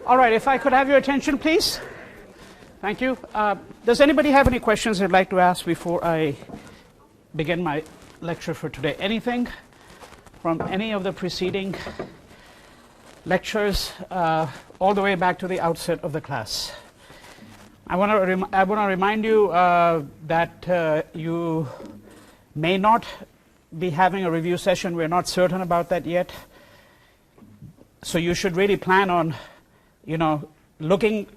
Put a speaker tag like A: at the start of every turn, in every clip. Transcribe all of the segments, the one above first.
A: All right, if I could have your attention, please. Thank you. Does anybody have any questions they'd like to ask before I begin my lecture for today? Anything from any of the preceding lectures all the way back to the outset of the class? I want to remind you that you may not be having a review session. We're not certain about that yet. So you should really plan on, looking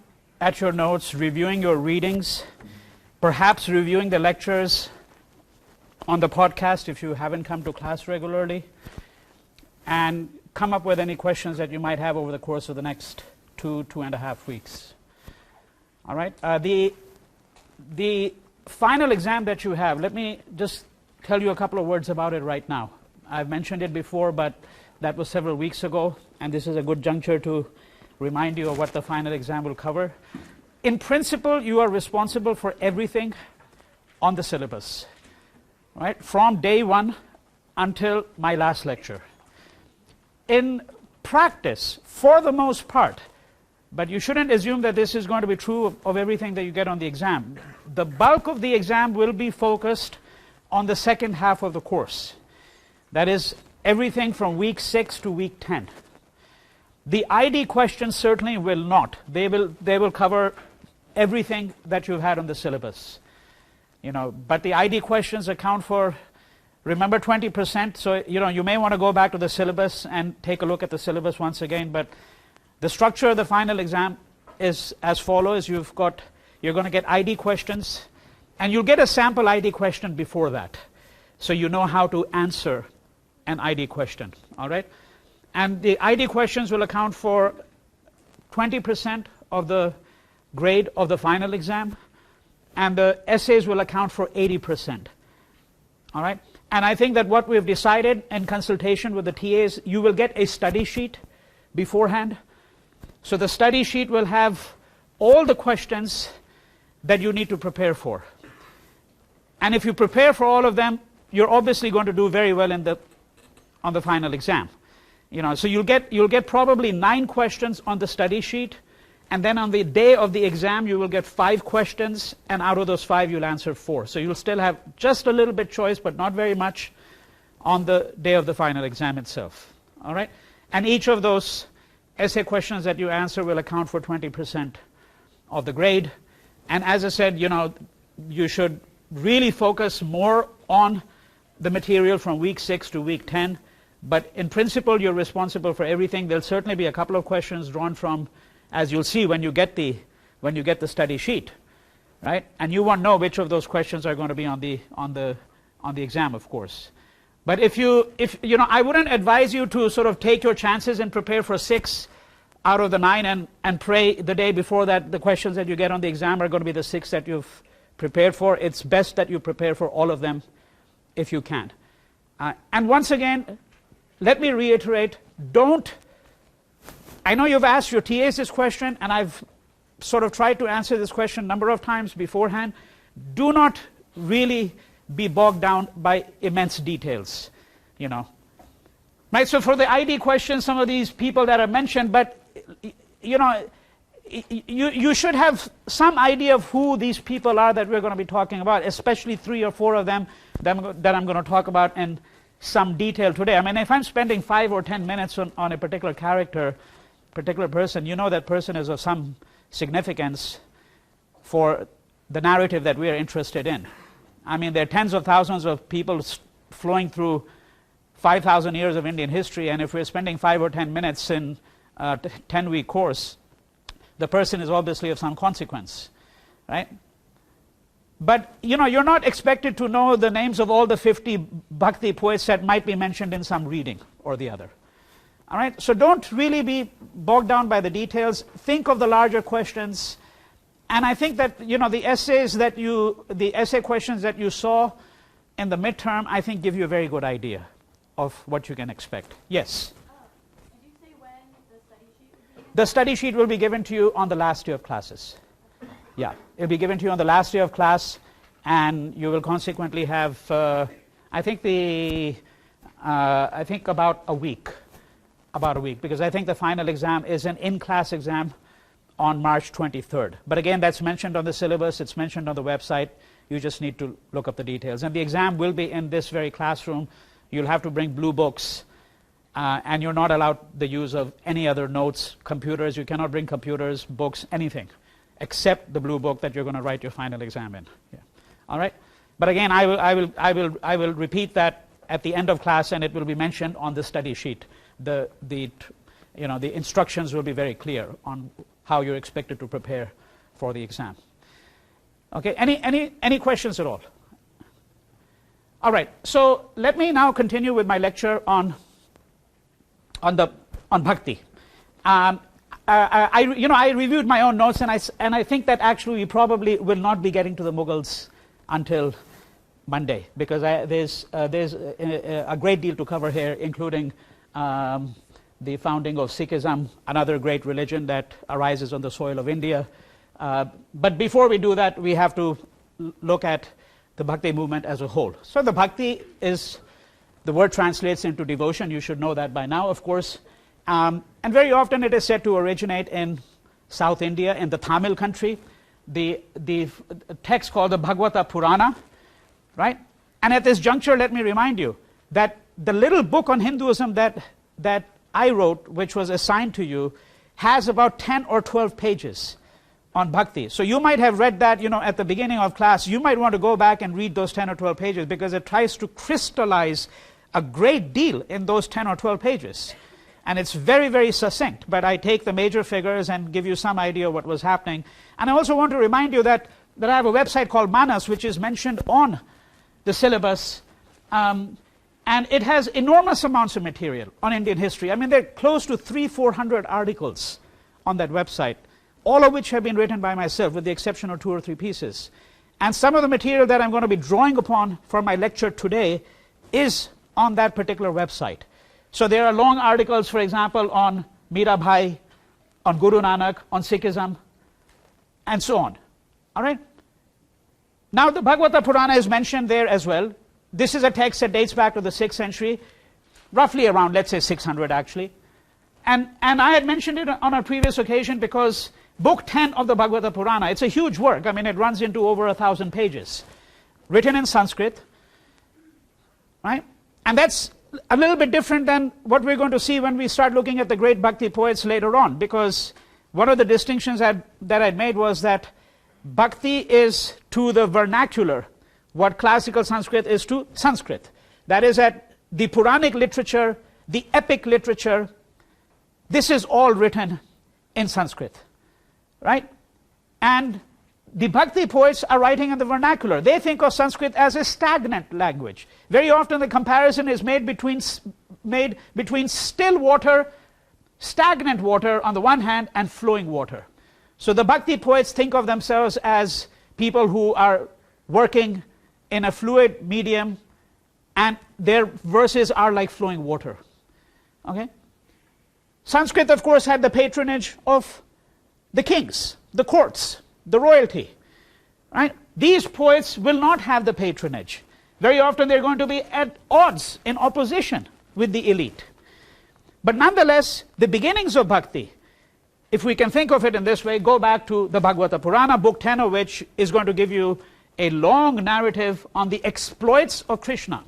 A: at your notes, reviewing your readings, perhaps reviewing the lectures on the podcast if you haven't come to class regularly, and come up with any questions that you might have over the course of the next 2.5 weeks. All right. The final exam that you have, let me just tell you a couple of words about it right now. I've mentioned it before, but that was several weeks ago, and this is a good juncture to remind you of what the final exam will cover. In principle, you are responsible for everything on the syllabus, right, from day one until my last lecture. In practice, for the most part, but you shouldn't assume that this is going to be true of everything that you get on the exam. The bulk of the exam will be focused on the second half of the course. That is everything from week 6 to week 10. The ID questions certainly will not. They will cover everything that you've had on the syllabus. But the ID questions account for, remember, 20%. So you may want to go back to the syllabus and take a look at the syllabus once again. But the structure of the final exam is as follows. You're going to get ID questions, and you'll get a sample ID question before that, so you know how to answer an ID question. All right. And the ID questions will account for 20% of the grade of the final exam, and the essays will account for 80%. All right? And I think that what we've decided in consultation with the TAs, you will get a study sheet beforehand. So the study sheet will have all the questions that you need to prepare for. And if you prepare for all of them, you're obviously going to do very well on the final exam. So you'll get probably 9 questions on the study sheet, and then on the day of the exam you will get 5 questions, and out of those 5 you'll answer 4. So you'll still have just a little bit choice, but not very much on the day of the final exam itself. All right? And each of those essay questions that you answer will account for 20% of the grade. And as I said, you should really focus more on the material from week 6 to week 10. But in principle, you're responsible for everything. There'll certainly be a couple of questions drawn from, as you'll see when you get the study sheet, right? And you won't know which of those questions are going to be on the exam, of course. But if I wouldn't advise you to sort of take your chances and prepare for 6 out of the 9 and pray the day before that the questions that you get on the exam are going to be the 6 that you've prepared for. It's best that you prepare for all of them if you can. And once again, let me reiterate, I know you've asked your TAs this question, and I've sort of tried to answer this question a number of times beforehand. Do not really be bogged down by immense details, Right, so for the ID questions, some of these people that are mentioned, but, you should have some idea of who these people are that we're going to be talking about, especially 3 or 4 of them that I'm going to talk about in some detail today. I mean, if I'm spending 5 or 10 minutes on a particular character, particular person, that person is of some significance for the narrative that we are interested in. I mean, there are tens of thousands of people flowing through 5,000 years of Indian history, and if we're spending 5 or 10 minutes in a 10-week course, the person is obviously of some consequence, right? But, you're not expected to know the names of all the 50 Bhakti poets that might be mentioned in some reading or the other. All right? So don't really be bogged down by the details. Think of the larger questions. And I think that, the essay questions that you saw in the midterm, I think give you a very good idea of what you can expect. Yes?
B: Did you say when the study sheet will be given?
A: The study sheet will be given to you on the last day of classes. Yeah, it'll be given to you on the last day of class, and you will consequently have, I think about a week about a week, because I think the final exam is an in-class exam on March 23rd. But again, that's mentioned on the syllabus, it's mentioned on the website. You just need to look up the details. And the exam will be in this very classroom. You'll have to bring blue books, and you're not allowed the use of any other notes, computers. You cannot bring computers, books, anything, except the blue book that you're going to write your final exam in. Yeah. All right. But again, I will repeat that at the end of class, and it will be mentioned on the study sheet. The instructions will be very clear on how you're expected to prepare for the exam. Okay. Any questions at all? All right. So let me now continue with my lecture on Bhakti. I reviewed my own notes, and I think that actually we probably will not be getting to the Mughals until Monday, because there's a great deal to cover here, including the founding of Sikhism, another great religion that arises on the soil of India. But before we do that, we have to look at the Bhakti movement as a whole. So the Bhakti is, the word translates into devotion. You should know that by now, of course. And very often it is said to originate in South India, in the Tamil country. The text called the Bhagavata Purana, right? And at this juncture, let me remind you that the little book on Hinduism that I wrote, which was assigned to you, has about 10 or 12 pages on Bhakti. So you might have read that, at the beginning of class. You might want to go back and read those 10 or 12 pages, because it tries to crystallize a great deal in those 10 or 12 pages. And it's very, very succinct, but I take the major figures and give you some idea of what was happening. And I also want to remind you that I have a website called Manas, which is mentioned on the syllabus, and it has enormous amounts of material on Indian history. I mean, there are close to 300-400 articles on that website, all of which have been written by myself, with the exception of 2 or 3 pieces. And some of the material that I'm going to be drawing upon for my lecture today is on that particular website. So there are long articles, for example, on Mirabai, on Guru Nanak, on Sikhism, and so on. All right? Now, the Bhagavata Purana is mentioned there as well. This is a text that dates back to the 6th century, roughly around, let's say, 600 actually. And I had mentioned it on a previous occasion because Book 10 of the Bhagavata Purana, it's a huge work. I mean, it runs into over 1,000 pages, written in Sanskrit, right? And that's a little bit different than what we're going to see when we start looking at the great Bhakti poets later on, because one of the distinctions that I'd made was that Bhakti is to the vernacular what classical Sanskrit is to Sanskrit. That is, that the Puranic literature, the epic literature, this is all written in Sanskrit, right? And the Bhakti poets are writing in the vernacular. They think of Sanskrit as a stagnant language. Very often the comparison is made between still water, stagnant water on the one hand, and flowing water. So the Bhakti poets think of themselves as people who are working in a fluid medium, and their verses are like flowing water. Okay? Sanskrit, of course, had the patronage of the kings, the courts, the royalty. Right? These poets will not have the patronage. Very often they're going to be at odds, in opposition with the elite. But nonetheless, the beginnings of Bhakti, if we can think of it in this way, go back to the Bhagavata Purana, book 10 of which is going to give you a long narrative on the exploits of Krishna.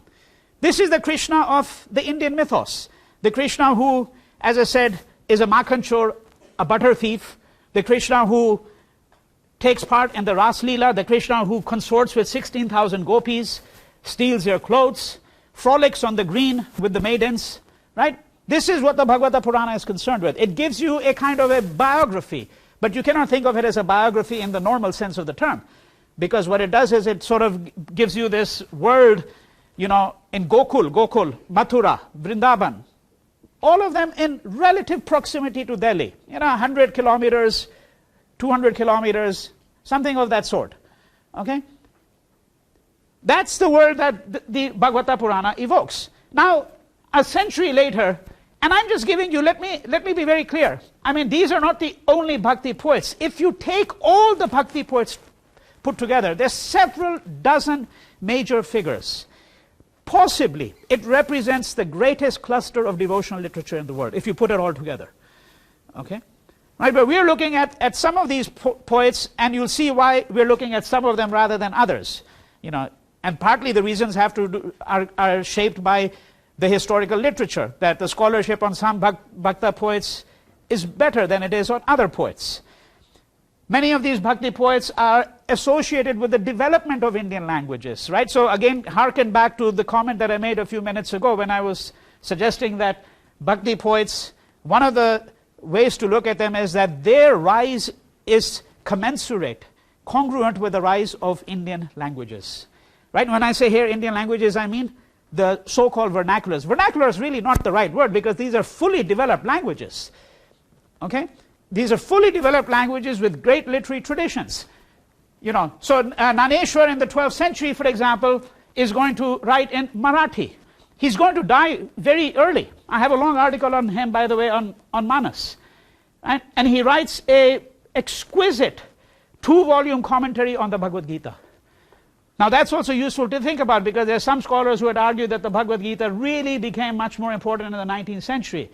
A: This is the Krishna of the Indian mythos. The Krishna who, as I said, is a makhanchor, a butter thief. The Krishna who takes part in the Ras Leela. The Krishna who consorts with 16,000 gopis, steals their clothes, frolics on the green with the maidens. Right? This is what the Bhagavata Purana is concerned with. It gives you a kind of a biography, but you cannot think of it as a biography in the normal sense of the term. Because what it does is it sort of gives you this world, in Gokul, Mathura, Vrindavan, all of them in relative proximity to Delhi. 100 kilometers, 200 kilometers, something of that sort. Okay? That's the world that the Bhagavata Purana evokes. Now, a century later, and I'm just giving you, let me be very clear. I mean, these are not the only Bhakti poets. If you take all the Bhakti poets put together, there's several dozen major figures. possibly it represents the greatest cluster of devotional literature in the world, if you put it all together. Okay? Right, but we're looking at some of these poets, and you'll see why we're looking at some of them rather than others. You know, and partly the reasons are shaped by the historical literature, that the scholarship on some bhakta poets is better than it is on other poets. Many of these bhakti poets are associated with the development of Indian languages, right? So again, harken back to the comment that I made a few minutes ago when I was suggesting that bhakti poets, one of the ways to look at them is that their rise is commensurate, congruent with the rise of Indian languages. Right? When I say here Indian languages, I mean the so-called vernaculars. Vernacular is really not the right word, because these are fully developed languages. Okay? These are fully developed languages with great literary traditions. You know, so Jnaneshvar in the 12th century, for example, is going to write in Marathi. He's going to die very early. I have a long article on him, by the way, on Manas. Right? And he writes a exquisite 2-volume commentary on the Bhagavad Gita. Now that's also useful to think about, because there are some scholars who had argued that the Bhagavad Gita really became much more important in the 19th century.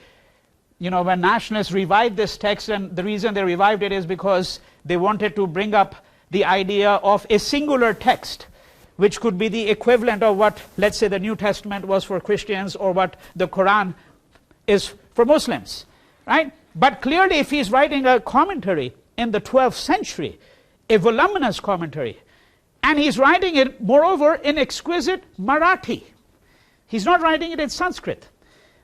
A: You know, when nationalists revived this text, and the reason they revived it is because they wanted to bring up the idea of a singular text, which could be the equivalent of what, let's say, the New Testament was for Christians, or what the Quran is for Muslims, right? But clearly, if he's writing a commentary in the 12th century, a voluminous commentary, and he's writing it, moreover, in exquisite Marathi. He's not writing it in Sanskrit,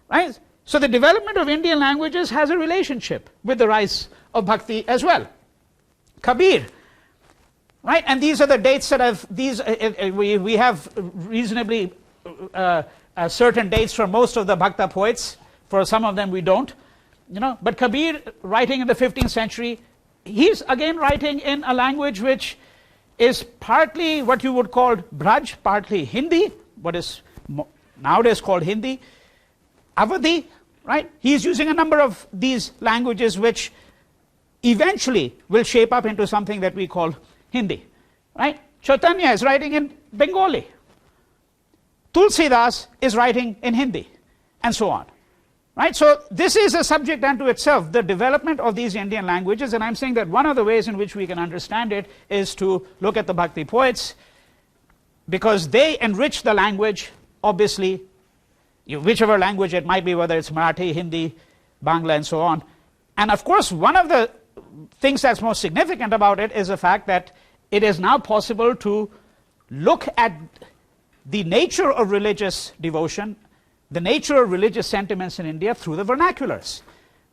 A: right? So the development of Indian languages has a relationship with the rise of Bhakti as well. Kabir, right? And these are the dates that we have reasonably certain dates for most of the Bhakta poets. For some of them we don't. You know, but Kabir, writing in the 15th century, he's again writing in a language which is partly what you would call Braj, partly Hindi, what is nowadays called Hindi, Avadi, right? He's using a number of these languages which eventually will shape up into something that we call Hindi, right? Chaitanya is writing in Bengali. Tulsidas is writing in Hindi, and so on. Right? So this is a subject unto itself, the development of these Indian languages, and I'm saying that one of the ways in which we can understand it is to look at the Bhakti poets, because they enrich the language, obviously, whichever language it might be, whether it's Marathi, Hindi, Bangla, and so on. And of course, one of the things that's most significant about it is the fact that it is now possible to look at the nature of religious devotion, the nature of religious sentiments in India through the vernaculars.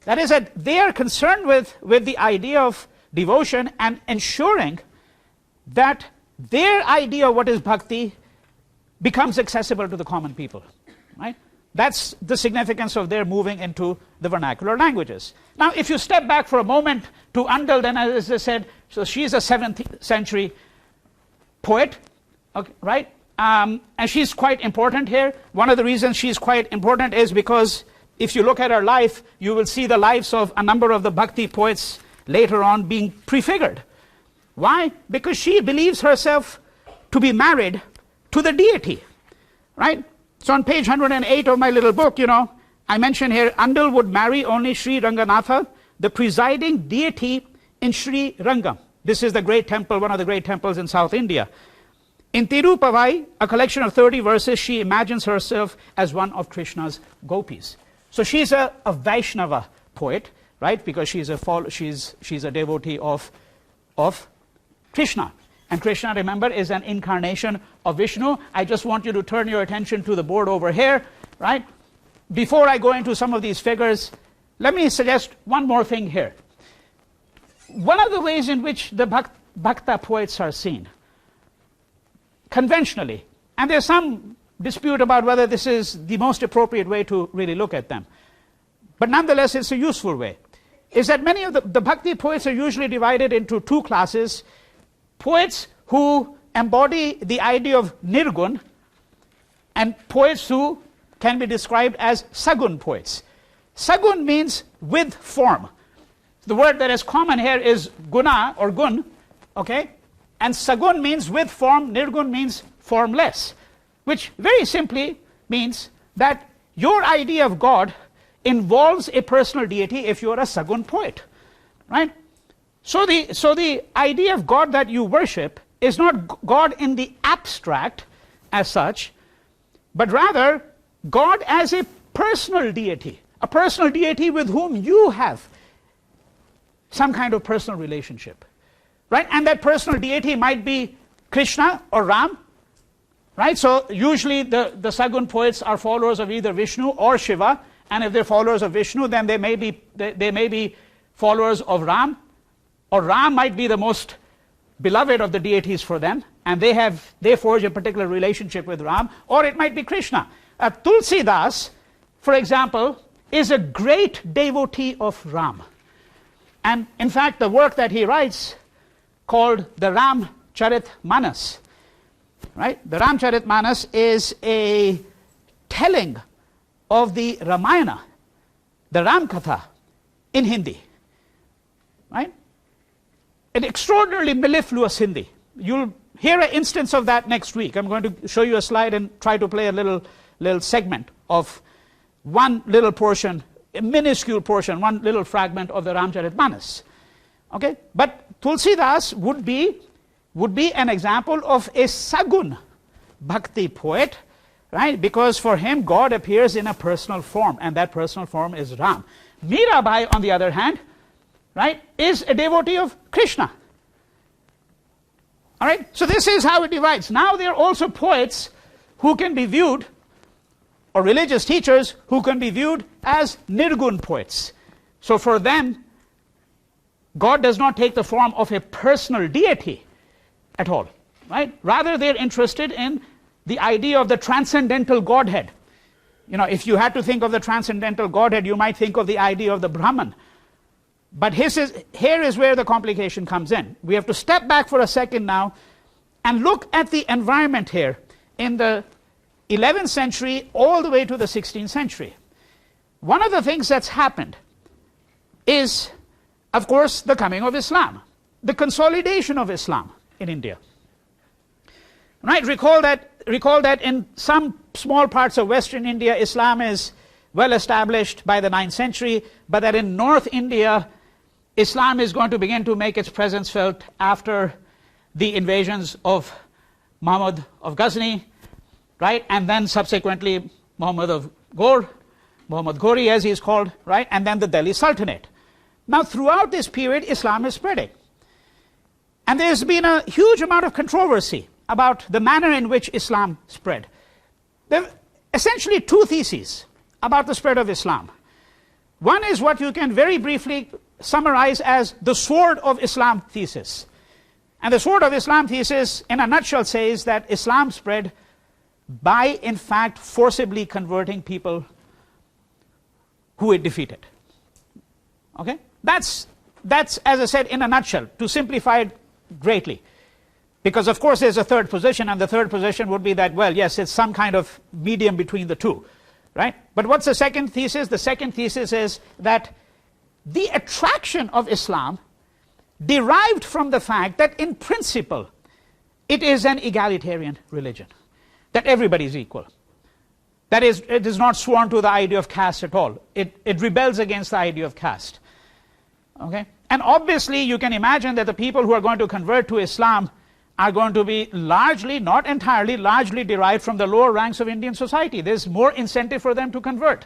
A: That is, that they are concerned with the idea of devotion and ensuring that their idea of what is bhakti becomes accessible to the common people. Right? That's the significance of their moving into the vernacular languages. Now, if you step back for a moment to Andal, then as I said, so she's a 7th century poet, okay, right? And she's quite important here. One of the reasons she's quite important is because if you look at her life, you will see the lives of a number of the Bhakti poets later on being prefigured. Why? Because she believes herself to be married to the deity, right? So on page 108 of my little book, you know, I mention here, Andal would marry only Sri Ranganatha, the presiding deity in Sri Rangam. This is the great temple, one of the great temples in South India. In Tirupavai, a collection of 30 verses, she imagines herself as one of Krishna's gopis. So she's a Vaishnava poet, right? Because she's a devotee of Krishna. And Krishna, remember, is an incarnation of Vishnu. I just want you to turn your attention to the board over here, right? Before I go into some of these figures, let me suggest one more thing here. One of the ways in which the Bhakta poets are seen, conventionally, and there's some dispute about whether this is the most appropriate way to really look at them, but nonetheless it's a useful way, is that many of the Bhakti poets are usually divided into two classes: poets who embody the idea of Nirguna, and poets who can be described as Sagun poets. Sagun means with form. The word that is common here is guna or gun, okay? And Sagun means with form, Nirgun means formless. which very simply means that your idea of God involves a personal deity if you are a Sagun poet, right? So the idea of God that you worship is not God in the abstract as such, but rather God as a personal deity with whom you have some kind of personal relationship, right? And that personal deity might be Krishna or Ram, right? So usually the Sagun poets are followers of either Vishnu or Shiva, and if they're followers of Vishnu, then they may be followers of Ram, or Ram might be the most beloved of the deities for them, and they forge a particular relationship with Ram, or it might be Krishna. Tulsidas, for example, is a great devotee of Ram. And in fact, the work that he writes, called the Ramcharitmanas, right? The Ramcharitmanas is a telling of the Ramayana, the Ramkatha, in Hindi, right? An extraordinarily mellifluous Hindi. You'll hear an instance of that next week. I'm going to show you a slide and try to play a little segment of one little portion, a minuscule portion, one little fragment of the Ramcharitmanas. Okay? But Tulsidas would be an example of a Sagun Bhakti poet, right? Because for him, God appears in a personal form, and that personal form is Ram. Mirabai, on the other hand, right, is a devotee of Krishna. All right? So this is how it divides. Now there are also poets who can be viewed, or religious teachers who can be viewed as Nirguna poets. So for them, God does not take the form of a personal deity at all, right? Rather, they're interested in the idea of the transcendental Godhead. You know, if you had to think of the transcendental Godhead, you might think of the idea of the Brahman. But here is where the complication comes in. We have to step back for a second now and look at the environment here in the 11th century all the way to the 16th century. One of the things that's happened is, of course, the coming of Islam, the consolidation of Islam in India. Right? Recall that in some small parts of Western India, Islam is well established by the 9th century, but that in North India, Islam is going to begin to make its presence felt after the invasions of Muhammad of Ghazni, right? And then subsequently Muhammad Ghori as he is called, right? And then the Delhi Sultanate. Now throughout this period, Islam is spreading. And there's been a huge amount of controversy about the manner in which Islam spread. There are essentially two theses about the spread of Islam. One is what you can very briefly summarize as the sword of Islam thesis. And the sword of Islam thesis, in a nutshell, says that Islam spread by, in fact, forcibly converting people who it defeated. Okay? That's, as I said, in a nutshell, to simplify it greatly. Because, of course, there's a third position, and the third position would be that, well, yes, it's some kind of medium between the two. Right? But what's the second thesis? The second thesis is that the attraction of Islam derived from the fact that in principle it is an egalitarian religion, that everybody is equal. That is, it is not sworn to the idea of caste at all. It rebels against the idea of caste. Okay? And obviously you can imagine that the people who are going to convert to Islam are going to be largely, not entirely, largely derived from the lower ranks of Indian society. There's more incentive for them to convert.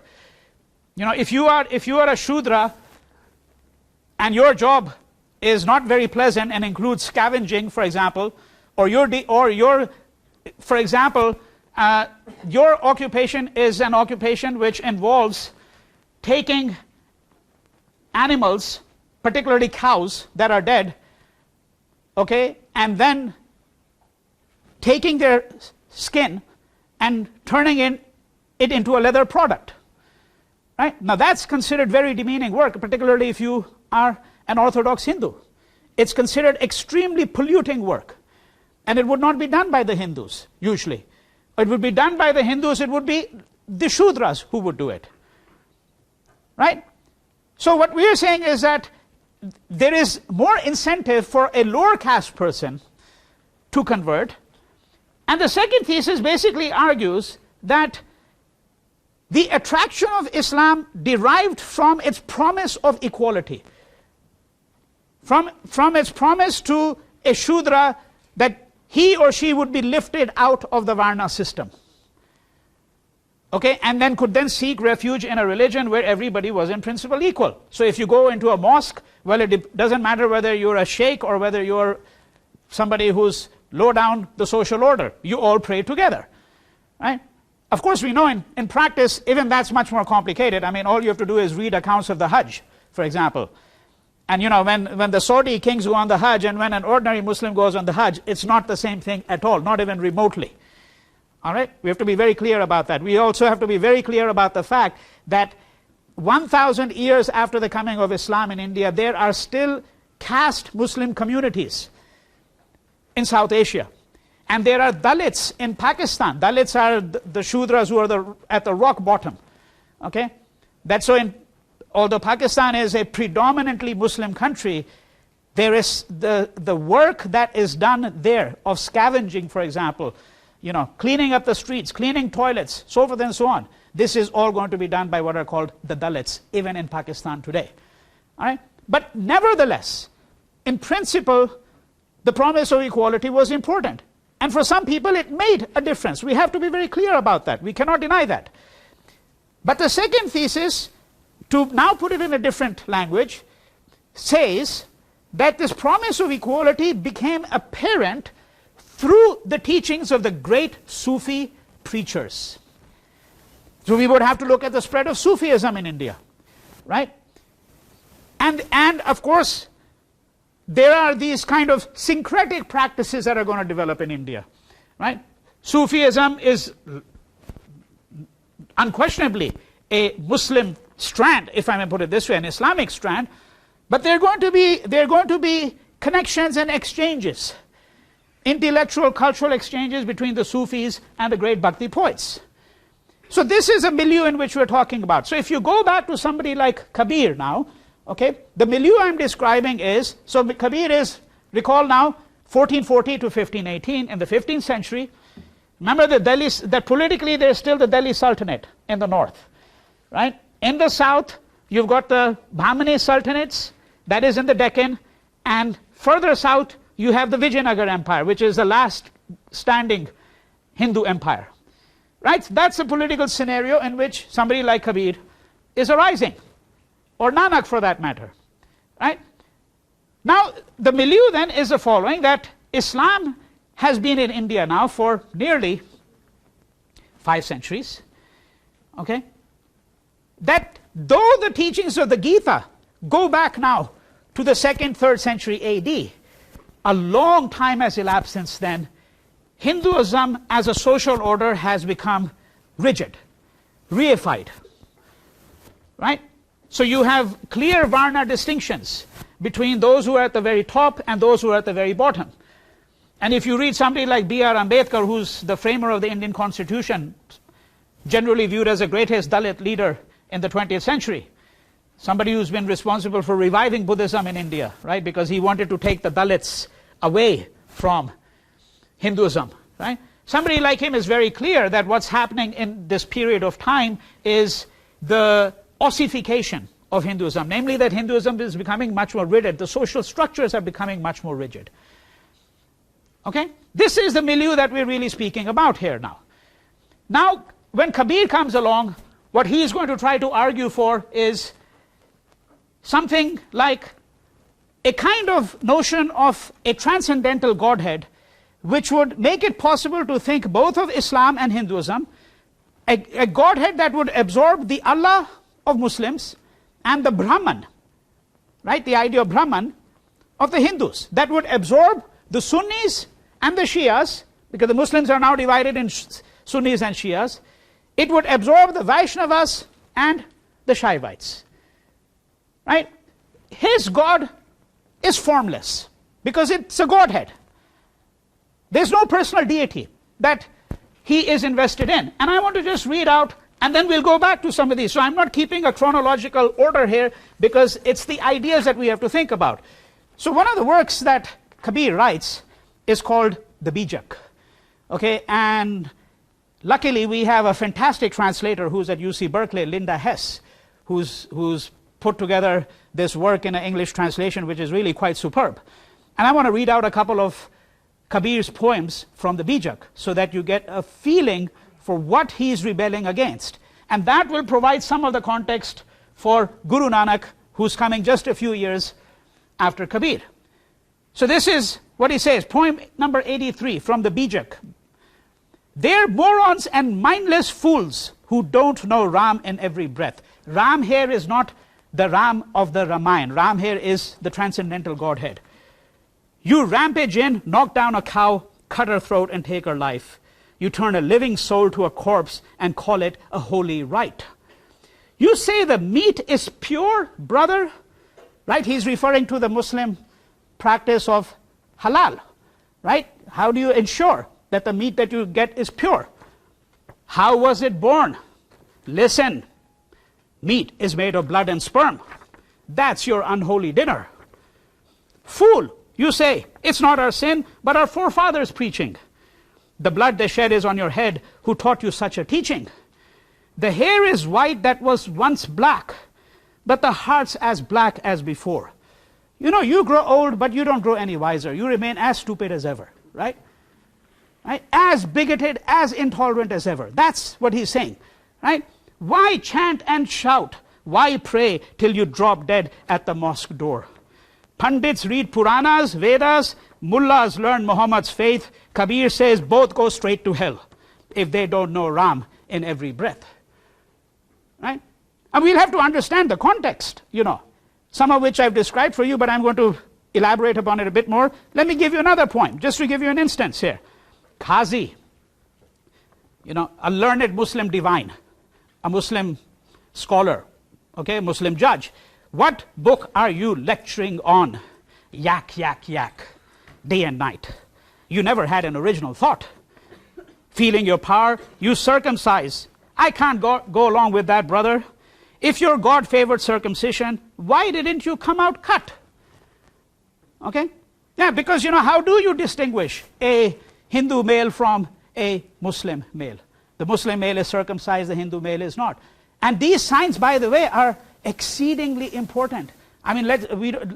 A: You know, if you are a Shudra and your job is not very pleasant and includes scavenging, for example, or your occupation is an occupation which involves taking animals, particularly cows that are dead, okay, and then taking their skin and turning it into a leather product. Right? Now that's considered very demeaning work, particularly if you are an Orthodox Hindu. It's considered extremely polluting work. And it would not be done by the Hindus, usually. It would be done by the Hindus, it would be the Shudras who would do it. Right? So what we are saying is that there is more incentive for a lower caste person to convert, And the second thesis basically argues that the attraction of Islam derived from its promise of equality, from its promise to a Shudra that he or she would be lifted out of the Varna system. Okay, and then could then seek refuge in a religion where everybody was in principle equal. So if you go into a mosque, well, it doesn't matter whether you're a sheikh or whether you're somebody who's low down the social order. You all pray together, right? Of course, we know in practice, even that's much more complicated. I mean, all you have to do is read accounts of the Hajj, for example. And you know, when the Saudi kings go on the Hajj and when an ordinary Muslim goes on the Hajj, it's not the same thing at all, not even remotely. All right? We have to be very clear about that. We also have to be very clear about the fact that 1,000 years after the coming of Islam in India, there are still caste Muslim communities in South Asia. And there are Dalits in Pakistan. Dalits are the Shudras who are at the rock bottom. Okay? That's so although Pakistan is a predominantly Muslim country, there is the work that is done there of scavenging, for example, you know, cleaning up the streets, cleaning toilets, so forth and so on. This is all going to be done by what are called the Dalits, even in Pakistan today. All right? But nevertheless, in principle, the promise of equality was important. And for some people, it made a difference. We have to be very clear about that. We cannot deny that. But the second thesis, to now put it in a different language, says that this promise of equality became apparent through the teachings of the great Sufi preachers. So we would have to look at the spread of Sufism in India, right? And of course, there are these kind of syncretic practices that are going to develop in India, right? Sufism is unquestionably a Muslim strand, if I may put it this way, an Islamic strand, but there are going to be connections and exchanges, intellectual, cultural exchanges between the Sufis and the great Bhakti poets. So this is a milieu in which we're talking about. So if you go back to somebody like Kabir now, okay, the milieu I'm describing is, so Kabir is, recall now, 1440 to 1518 in the 15th century. Remember that politically there's still the Delhi Sultanate in the north, right? In the south, you've got the Bahmani Sultanates, that is in the Deccan, and further south, you have the Vijayanagar Empire, which is the last standing Hindu empire, right? That's a political scenario in which somebody like Kabir is arising, or Nanak for that matter, right? Now, the milieu then is the following, that Islam has been in India now for nearly 5 centuries, okay? That though the teachings of the Gita go back now to the 2nd, 3rd century AD, a long time has elapsed since then, Hinduism as a social order has become rigid, reified, right? So you have clear Varna distinctions between those who are at the very top and those who are at the very bottom. And if you read somebody like B.R. Ambedkar, who's the framer of the Indian Constitution, generally viewed as the greatest Dalit leader in the 20th century, somebody who's been responsible for reviving Buddhism in India, right? Because he wanted to take the Dalits away from Hinduism, right? Somebody like him is very clear that what's happening in this period of time is the ossification of Hinduism, namely that Hinduism is becoming much more rigid. The social structures are becoming much more rigid. Okay? This is the milieu that we're really speaking about here now. Now, when Kabir comes along, what he is going to try to argue for is something like a kind of notion of a transcendental Godhead, which would make it possible to think both of Islam and Hinduism, a Godhead that would absorb the Allah of Muslims and the Brahman, right, the idea of Brahman of the Hindus, that would absorb the Sunnis and the Shias, because the Muslims are now divided in Sunnis and Shias. It would absorb the Vaishnavas and the Shaivites, right? His God is formless because it's a Godhead. There's no personal deity that he is invested in. And I want to just read out, and then we'll go back to some of these. So I'm not keeping a chronological order here because it's the ideas that we have to think about. So one of the works that Kabir writes is called the Bijak. Okay, and luckily we have a fantastic translator who's at UC Berkeley, Linda Hess, who's put together this work in an English translation which is really quite superb. And I want to read out a couple of Kabir's poems from the Bijak so that you get a feeling for what he's rebelling against. And that will provide some of the context for Guru Nanak, who's coming just a few years after Kabir. So this is what he says, poem number 83 from the Bijak. They're morons and mindless fools who don't know Ram in every breath. Ram here is not the Ram of the Ramayana. Ram here is the transcendental Godhead. You rampage in, knock down a cow, cut her throat and take her life. You turn a living soul to a corpse and call it a holy rite. You say the meat is pure, brother, right? He's referring to the Muslim practice of halal, right? How do you ensure that the meat that you get is pure? How was it born? Listen, meat is made of blood and sperm. That's your unholy dinner. Fool, you say, it's not our sin, but our forefathers' preaching. The blood they shed is on your head. Who taught you such a teaching? The hair is white that was once black, but the heart's as black as before. You know, you grow old, but you don't grow any wiser. You remain as stupid as ever, right? Right? As bigoted, as intolerant as ever. That's what he's saying, right? Why chant and shout? Why pray till you drop dead at the mosque door? Pandits read Puranas, Vedas, Mullahs learn Muhammad's faith. Kabir says both go straight to hell if they don't know Ram in every breath. Right? And we'll have to understand the context, you know, some of which I've described for you, but I'm going to elaborate upon it a bit more. Let me give you another point, just to give you an instance here. Qazi, you know, a learned Muslim divine, a Muslim scholar, okay, Muslim judge. What book are you lecturing on? Yak, yak, yak, day and night. You never had an original thought. Feeling your power, you circumcise. I can't go along with that, brother. If your God favored circumcision, why didn't you come out cut? Okay? Yeah, because, you know, how do you distinguish a Hindu male from a Muslim male? The Muslim male is circumcised, the Hindu male is not. And these signs, by the way, are exceedingly important. I mean,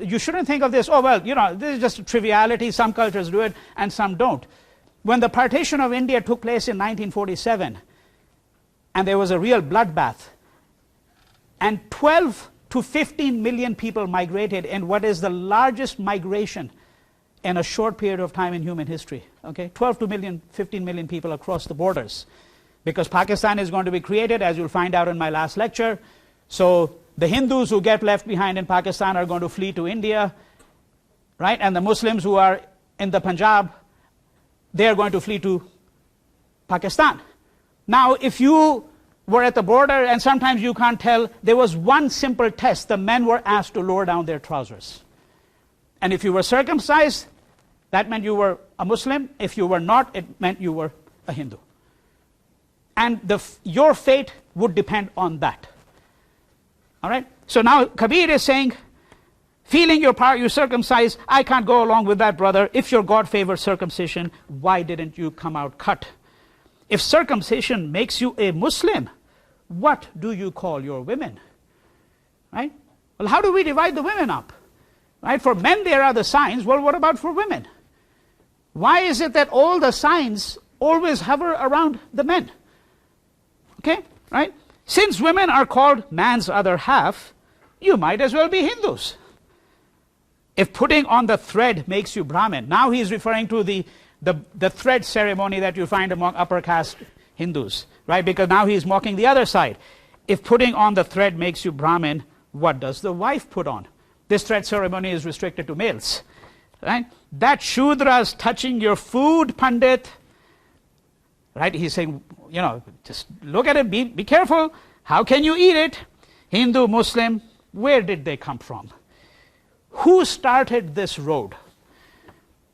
A: you shouldn't think of this, oh, well, you know, this is just a triviality. Some cultures do it and some don't. When the partition of India took place in 1947, and there was a real bloodbath, and 12 to 15 million people migrated in what is the largest migration in a short period of time in human history. Okay, 12 to 15 million people across the borders. Because Pakistan is going to be created, as you'll find out in my last lecture. So the Hindus who get left behind in Pakistan are going to flee to India, right? And the Muslims who are in the Punjab, they are going to flee to Pakistan. Now, if you were at the border and sometimes you can't tell, there was one simple test. The men were asked to lower down their trousers. And if you were circumcised, that meant you were a Muslim. If you were not, it meant you were a Hindu. And your fate would depend on that. All right? So now Kabir is saying, feeling your power, you circumcise. I can't go along with that, brother. If your God favors circumcision, why didn't you come out cut? If circumcision makes you a Muslim, what do you call your women? Right? Well, how do we divide the women up? Right? For men, there are the signs. Well, what about for women? Why is it that all the signs always hover around the men? Okay? Right? Since women are called man's other half, you might as well be Hindus. If putting on the thread makes you Brahmin, now he's referring to the thread ceremony that you find among upper caste Hindus, right? Because now he's mocking the other side. If putting on the thread makes you Brahmin, what does the wife put on? This thread ceremony is restricted to males, right? That Shudra's touching your food, Pandit, right? He's saying, you know, just look at it, be careful. How can you eat it? Hindu, Muslim, where did they come from? Who started this road?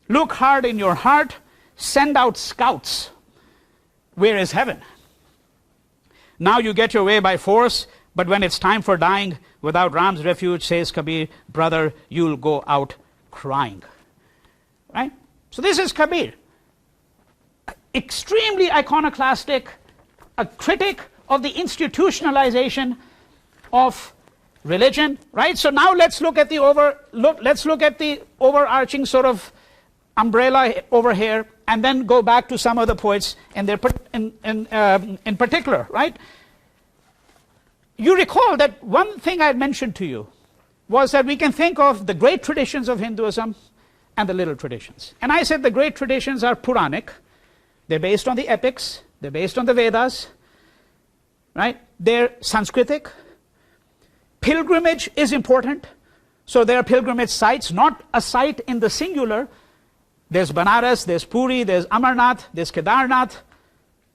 A: Look hard in your heart, send out scouts. Where is heaven? Now you get your way by force, but when it's time for dying, without Ram's refuge, says Kabir, brother, you'll go out crying. Right? So this is Kabir. extremely iconoclastic, a critic of the institutionalization of religion, right? So now let's look at the overarching sort of umbrella over here, and then go back to some of the poets in particular, right? You recall that one thing I had mentioned to you was that we can think of the great traditions of Hinduism and the little traditions. And I said the great traditions are Puranic. They're based on the epics. They're based on the Vedas, right? They're Sanskritic. Pilgrimage is important. So there are pilgrimage sites, not a site in the singular. There's Banaras, there's Puri, there's Amarnath, there's Kedarnath,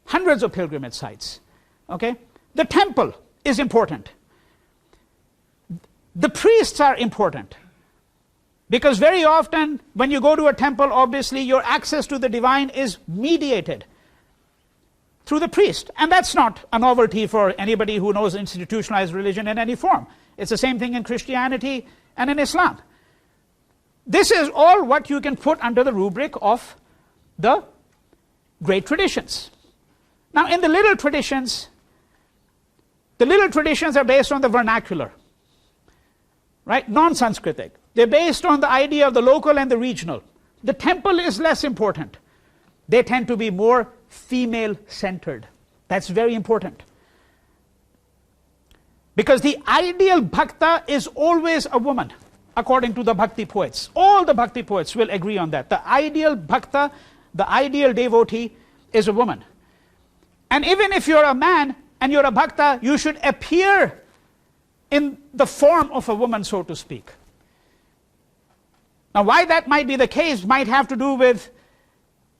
A: hundreds of pilgrimage sites. Okay? The temple is important. The priests are important. Because very often when you go to a temple, obviously your access to the divine is mediated through the priest. And that's not a novelty for anybody who knows institutionalized religion in any form. It's the same thing in Christianity and in Islam. This is all what you can put under the rubric of the great traditions. Now in the little traditions are based on the vernacular, right? Non-Sanskritic. They're based on the idea of the local and the regional. The temple is less important. They tend to be more female-centered. That's very important. Because the ideal bhakta is always a woman, according to the Bhakti poets. All the Bhakti poets will agree on that. The ideal bhakta, the ideal devotee is a woman. And even if you're a man and you're a bhakta, you should appear in the form of a woman, so to speak. Now why that might be the case might have to do with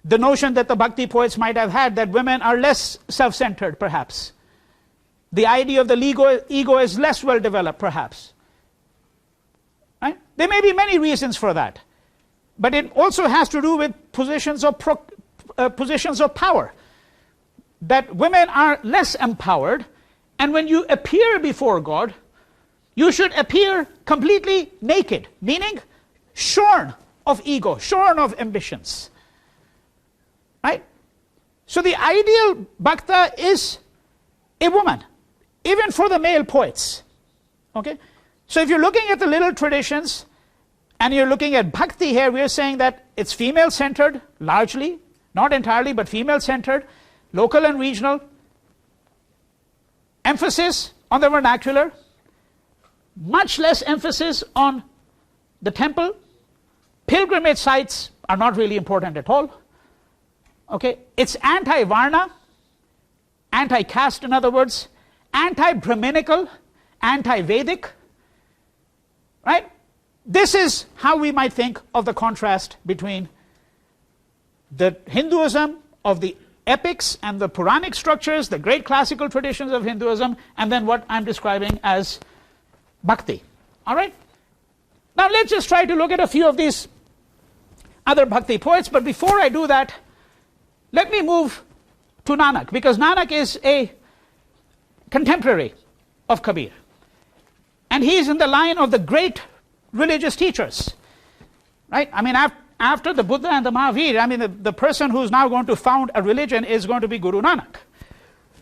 A: the notion that the Bhakti poets might have had that women are less self-centered, perhaps. The idea of the ego is less well developed, perhaps. Right? There may be many reasons for that. But it also has to do with positions of power. That women are less empowered, and when you appear before God, you should appear completely naked, meaning shorn of ego, shorn of ambitions. Right? So the ideal bhakta is a woman, even for the male poets. Okay? So if you're looking at the little traditions, and you're looking at bhakti here, we're saying that it's female-centered, largely, not entirely, but female-centered, local and regional, emphasis on the vernacular, much less emphasis on the temple. Pilgrimage sites are not really important at all. Okay, it's anti-varna, anti-caste, in other words, anti-Brahminical, anti-Vedic, right? This is how we might think of the contrast between the Hinduism of the epics and the Puranic structures, the great classical traditions of Hinduism, and then what I'm describing as Bhakti. All right? Now let's just try to look at a few of these other Bhakti poets, but before I do that, let me move to Nanak, because Nanak is a contemporary of Kabir. And he's in the line of the great religious teachers. Right? I mean, after the Buddha and the Mahavir, I mean, the person who's now going to found a religion is going to be Guru Nanak.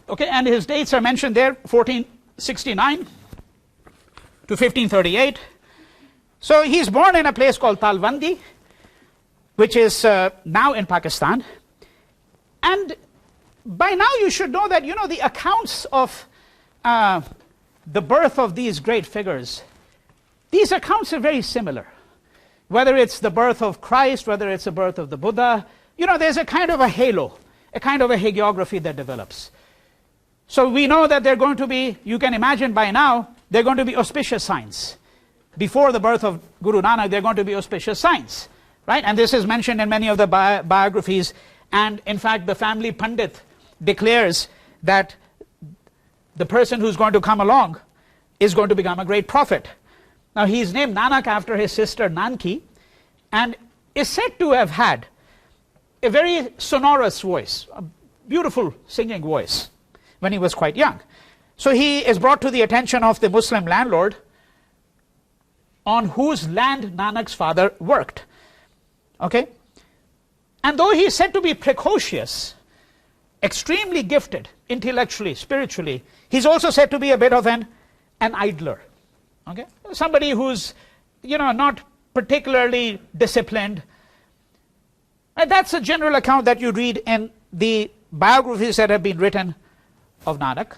A: Okay, and his dates are mentioned there, 1469 to 1538. So he's born in a place called Talwandi, which is now in Pakistan. And by now you should know that, you know, the accounts of the birth of these great figures, these accounts are very similar. Whether it's the birth of Christ, whether it's the birth of the Buddha, you know, there's a kind of a halo, a kind of a hagiography that develops. So we know that they're going to be, you can imagine by now, they're going to be auspicious signs. Before the birth of Guru Nanak, they're going to be auspicious signs. Right? And this is mentioned in many of the biographies. And in fact, the family Pandit declares that the person who's going to come along is going to become a great prophet. Now he's named Nanak after his sister Nanki, and is said to have had a very sonorous voice, a beautiful singing voice, when he was quite young. So he is brought to the attention of the Muslim landlord on whose land Nanak's father worked. Okay? And though he is said to be precocious, extremely gifted intellectually, spiritually. He's also said to be a bit of an idler. Okay? Somebody who's, not particularly disciplined. And that's a general account that you read in the biographies that have been written of Nanak.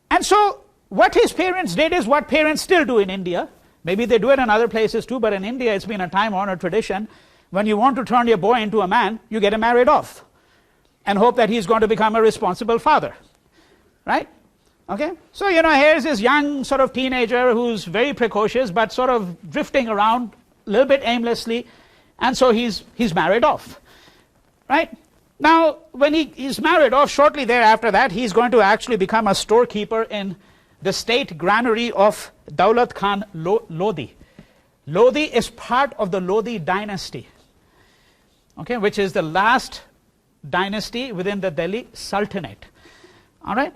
A: And so what his parents did is what parents still do in India. Maybe they do it in other places too, but in India it's been a time-honored tradition. When you want to turn your boy into a man, you get him married off and hope that he's going to become a responsible father. Right? Okay? So, here's this young sort of teenager who's very precocious but sort of drifting around a little bit aimlessly, and so he's married off. Right? Now, when he's married off, shortly thereafter that, he's going to actually become a storekeeper in the state granary of Daulat Khan Lodi. Lodi is part of the Lodi dynasty, okay, which is the last dynasty within the Delhi Sultanate. All right?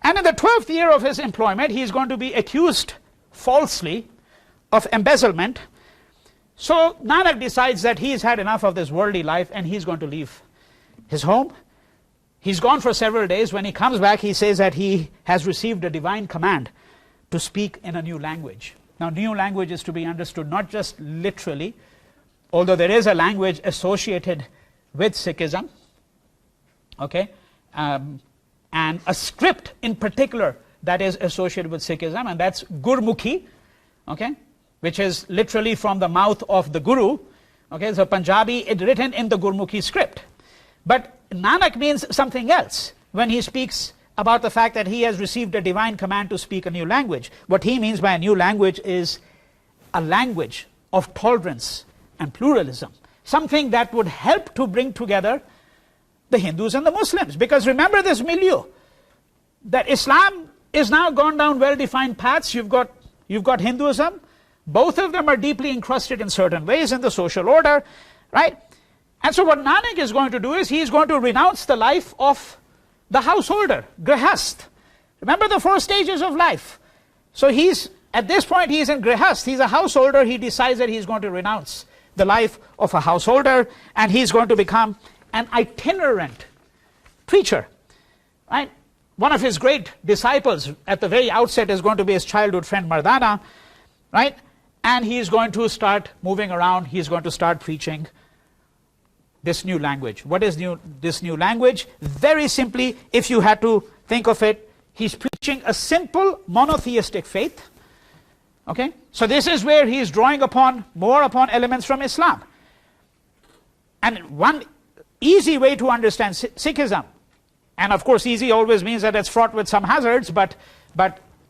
A: And in the 12th year of his employment, he is going to be accused falsely of embezzlement. So Nanak decides that he's had enough of this worldly life and he's going to leave his home. He's gone for several days. When he comes back, he says that he has received a divine command to speak in a new language. Now, new language is to be understood not just literally, although there is a language associated with Sikhism, okay, and a script in particular that is associated with Sikhism, and that's Gurmukhi, okay, which is literally from the mouth of the Guru. Okay, so Punjabi is written in the Gurmukhi script. But Nanak means something else when he speaks about the fact that he has received a divine command to speak a new language. What he means by a new language is a language of tolerance and pluralism, something that would help to bring together the Hindus and the Muslims. Because remember this milieu, that Islam is now gone down well-defined paths. You've got Hinduism. Both of them are deeply encrusted in certain ways in the social order, right? And so what Nanak is going to do is he's going to renounce the life of the householder, grihast. Remember the 4 stages of life. So at this point he's in grihast, he's a householder. He decides that he's going to renounce the life of a householder and he's going to become an itinerant preacher, right? One of his great disciples at the very outset is going to be his childhood friend Mardana, right? And he's going to start moving around, he's going to start preaching this new language. What is this new language? Very simply, if you had to think of it, he's preaching a simple monotheistic faith. Okay? So this is where he's drawing more upon elements from Islam. And one easy way to understand Sikhism, and of course easy always means that it's fraught with some hazards, but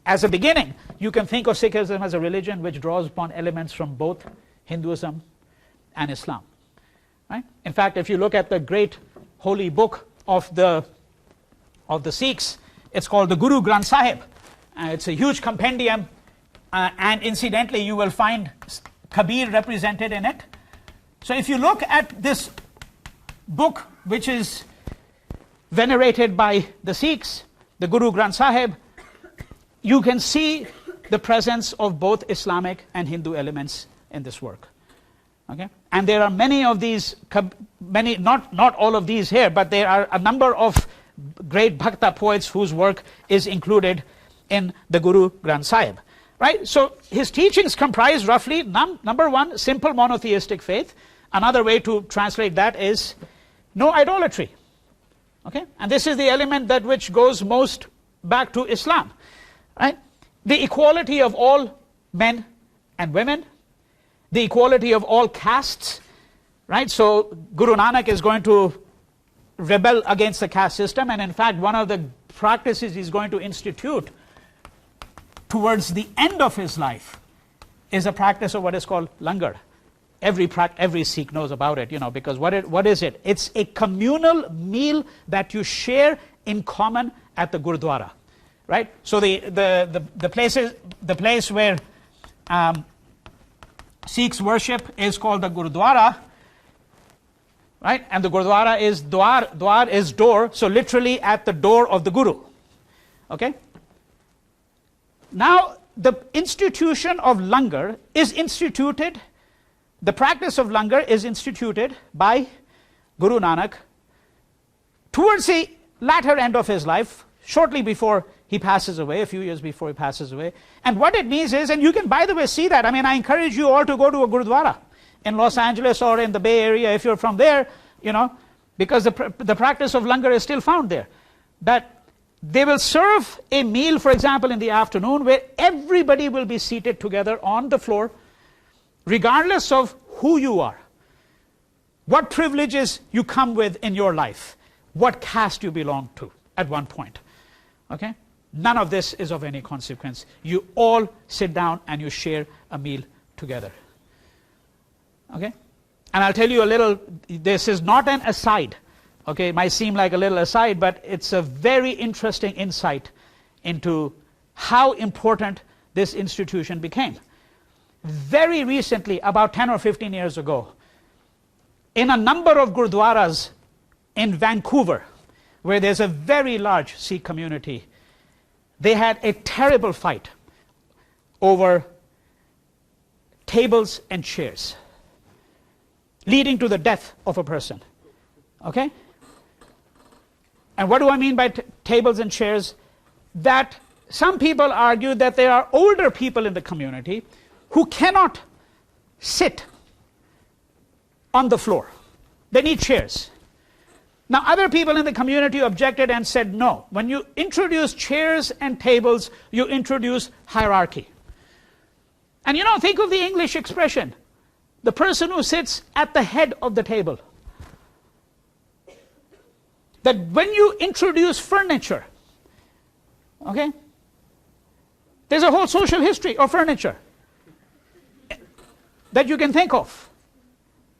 A: as a beginning, you can think of Sikhism as a religion which draws upon elements from both Hinduism and Islam. Right? In fact, if you look at the great holy book of the Sikhs, it's called the Guru Granth Sahib. It's a huge compendium, and incidentally you will find Kabir represented in it. So if you look at this book, which is venerated by the Sikhs, the Guru Granth Sahib, you can see the presence of both Islamic and Hindu elements in this work. Okay? And there are many of these, not all of these here, but there are a number of great bhakta poets whose work is included in the Guru Granth Sahib. Right? So his teachings comprise roughly, number one, simple monotheistic faith. Another way to translate that is no idolatry. Okay? And this is the element that which goes most back to Islam. Right? The equality of all men and women, the equality of all castes, right? So Guru Nanak is going to rebel against the caste system, and in fact one of the practices he's going to institute towards the end of his life is a practice of what is called langar. Every Sikh knows about it, because what is it? It's a communal meal that you share in common at the Gurdwara. Right? So the place where Sikhs worship is called the Gurdwara, right? And the Gurdwara is dwar is door, so literally at the door of the Guru. Okay? Now the institution of langar is instituted, the practice of langar is instituted by Guru Nanak towards the latter end of his life, shortly before he passes away, a few years before he passes away. And what it means is, and you can, by the way, see that. I mean, I encourage you all to go to a Gurudwara in Los Angeles or in the Bay Area, if you're from there, you know, because the practice of langar is still found there. That they will serve a meal, for example, in the afternoon, where everybody will be seated together on the floor, regardless of who you are, what privileges you come with in your life, what caste you belong to at one point. Okay? None of this is of any consequence. You all sit down and you share a meal together. Okay? And I'll tell you a little, this is not an aside. Okay, it might seem like a little aside, but it's a very interesting insight into how important this institution became. Very recently, about 10 or 15 years ago, in a number of Gurdwaras in Vancouver, where there's a very large Sikh community, they had a terrible fight over tables and chairs, leading to the death of a person. Okay? And what do I mean by tables and chairs? That some people argue that there are older people in the community who cannot sit on the floor. They need chairs. Now, other people in the community objected and said, no, when you introduce chairs and tables, you introduce hierarchy. And you know, think of the English expression, the person who sits at the head of the table. That when you introduce furniture, okay, there's a whole social history of furniture that you can think of.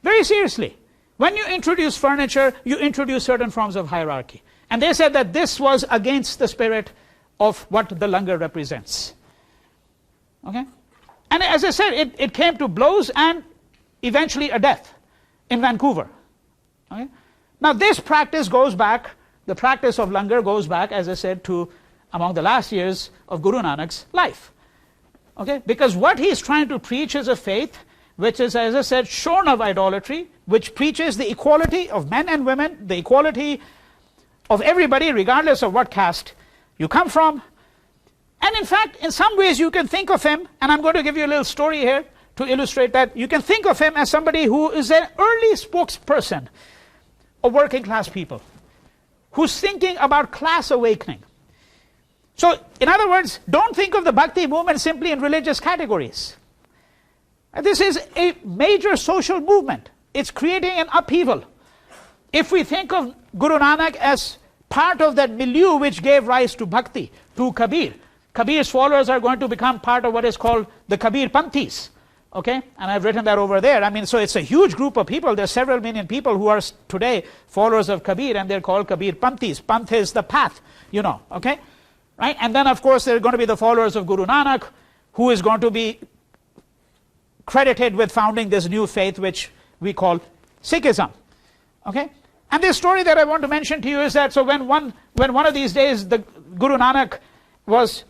A: Very seriously. When you introduce furniture, you introduce certain forms of hierarchy. And they said that this was against the spirit of what the langar represents. Okay? And as I said, it came to blows and eventually a death in Vancouver. Okay? Now this practice goes back, the practice of langar goes back, as I said, to among the last years of Guru Nanak's life. Okay? Because what he's trying to preach is a faith which is, as I said, shorn of idolatry, which preaches the equality of men and women, the equality of everybody, regardless of what caste you come from. And in fact, in some ways you can think of him, and I'm going to give you a little story here to illustrate that, you can think of him as somebody who is an early spokesperson of working class people, who's thinking about class awakening. So, in other words, don't think of the Bhakti movement simply in religious categories. This is a major social movement. It's creating an upheaval. If we think of Guru Nanak as part of that milieu which gave rise to Bhakti, to Kabir, Kabir's followers are going to become part of what is called the Kabir Panthis. Okay? And I've written that over there. I mean, so it's a huge group of people. There's several million people who are today followers of Kabir, and they're called Kabir Panthis. Panth is the path, you know, okay? Right? And then, of course, there are going to be the followers of Guru Nanak, who is going to be credited with founding this new faith which we call Sikhism. Okay? And this story that I want to mention to you is that, so when one of these days the Guru Nanak was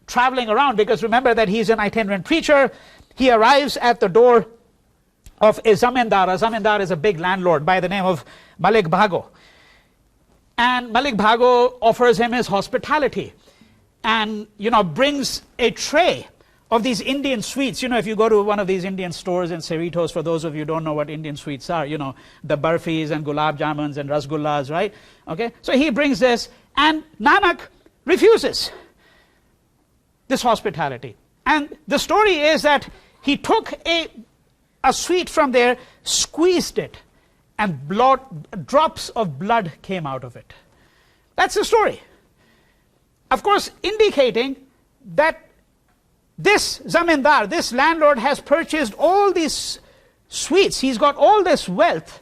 A: traveling around, because remember that he's an itinerant preacher, he arrives at the door of a zamindar. A zamindar is a big landlord by the name of Malik Bhago. And Malik Bhago offers him his hospitality and, you know, brings a tray of these Indian sweets. You know, if you go to one of these Indian stores in Cerritos, for those of you who don't know what Indian sweets are, you know, the barfis and gulab jamuns and rasgullas, right? Okay, so he brings this, and Nanak refuses this hospitality. And the story is that he took a sweet from there, squeezed it, and drops of blood came out of it. That's the story. Of course, indicating that this zamindar, this landlord, has purchased all these sweets. He's got all this wealth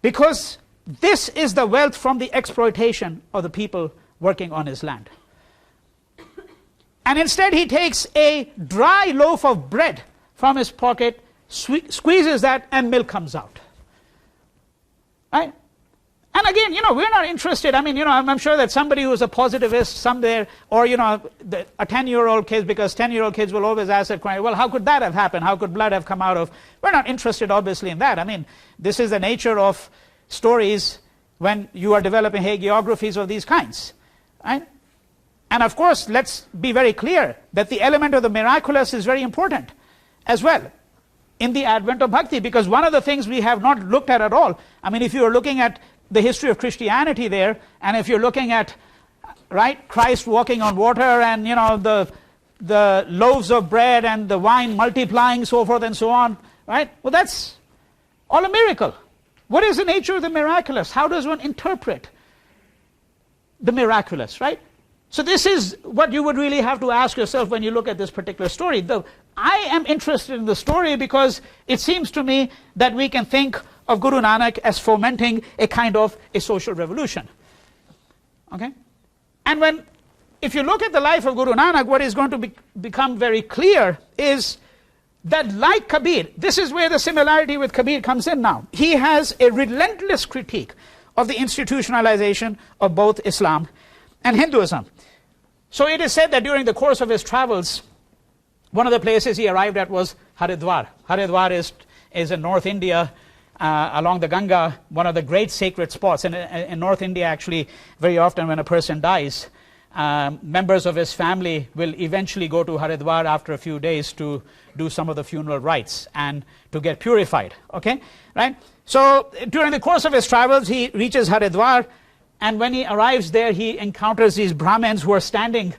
A: because this is the wealth from the exploitation of the people working on his land. And instead he takes a dry loaf of bread from his pocket, squeezes that, and milk comes out. Right? And again, you know, we're not interested. I mean, you know, I'm sure that somebody who's a positivist somewhere, or, you know, a 10-year-old kid, because 10-year-old kids will always ask that question, well, how could that have happened? How could blood have come out of? We're not interested, obviously, in that. I mean, this is the nature of stories when you are developing hagiographies of these kinds, right? And of course, let's be very clear that the element of the miraculous is very important as well in the advent of bhakti, because one of the things we have not looked at all, I mean, if you are looking at the history of Christianity there, and if you're looking at, right, Christ walking on water, and you know, the loaves of bread and the wine multiplying, so forth and so on, right? Well, that's all a miracle. What is the nature of the miraculous? How does one interpret the miraculous, right? So this is what you would really have to ask yourself when you look at this particular story. I am interested in the story because it seems to me that we can think of Guru Nanak as fomenting a kind of a social revolution. Okay? And if you look at the life of Guru Nanak, what is going to become very clear is that, like Kabir, this is where the similarity with Kabir comes in now. He has a relentless critique of the institutionalization of both Islam and Hinduism. So it is said that during the course of his travels, one of the places he arrived at was Haridwar. Haridwar is in North India, along the Ganga, one of the great sacred spots. And in North India, actually, very often when a person dies, members of his family will eventually go to Haridwar after a few days to do some of the funeral rites and to get purified. Okay, right? So during the course of his travels, he reaches Haridwar, and when he arrives there, he encounters these Brahmins who are standing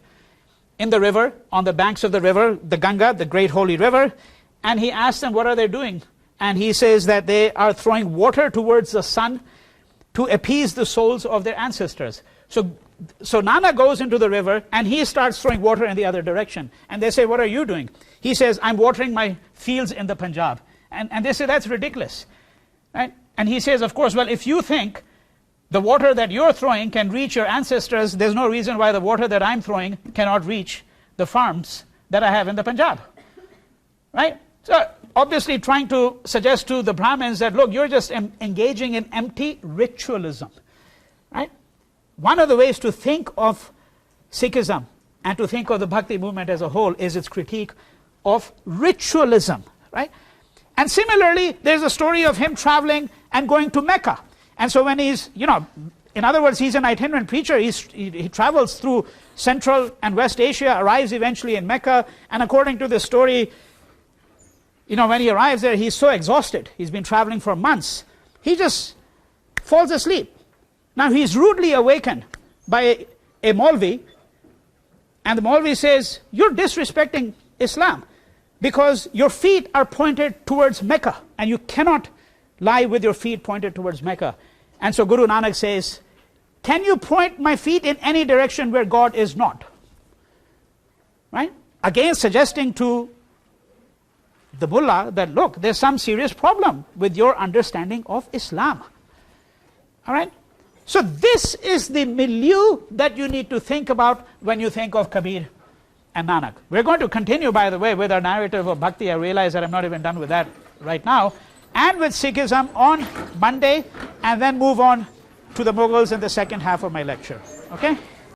A: in the river, on the banks of the river, the Ganga, the great holy river, and he asks them, what are they doing? And he says that they are throwing water towards the sun to appease the souls of their ancestors. So Nana goes into the river and he starts throwing water in the other direction. And they say, what are you doing? He says, I'm watering my fields in the Punjab. And they say, that's ridiculous. Right? And he says, of course, well, if you think the water that you're throwing can reach your ancestors, there's no reason why the water that I'm throwing cannot reach the farms that I have in the Punjab. Right? So obviously trying to suggest to the Brahmins that, look, you're just engaging in empty ritualism. Right? One of the ways to think of Sikhism and to think of the Bhakti movement as a whole is its critique of ritualism. Right? And similarly, there's a story of him traveling and going to Mecca. And so when he's, you know, in other words, he's an itinerant preacher. He travels through Central and West Asia, arrives eventually in Mecca, and according to the story, you know, when he arrives there, he's so exhausted. He's been traveling for months. He just falls asleep. Now he's rudely awakened by a Maulvi, and the Maulvi says, you're disrespecting Islam because your feet are pointed towards Mecca, and you cannot lie with your feet pointed towards Mecca. And so Guru Nanak says, can you point my feet in any direction where God is not? Right? Again suggesting to the mullah that, look, there's some serious problem with your understanding of Islam. All right? So this is the milieu that you need to think about when you think of Kabir and Nanak. We're going to continue, by the way, with our narrative of Bhakti. I realize that I'm not even done with that right now. And with Sikhism on Monday, and then move on to the Mughals in the second half of my lecture. Okay?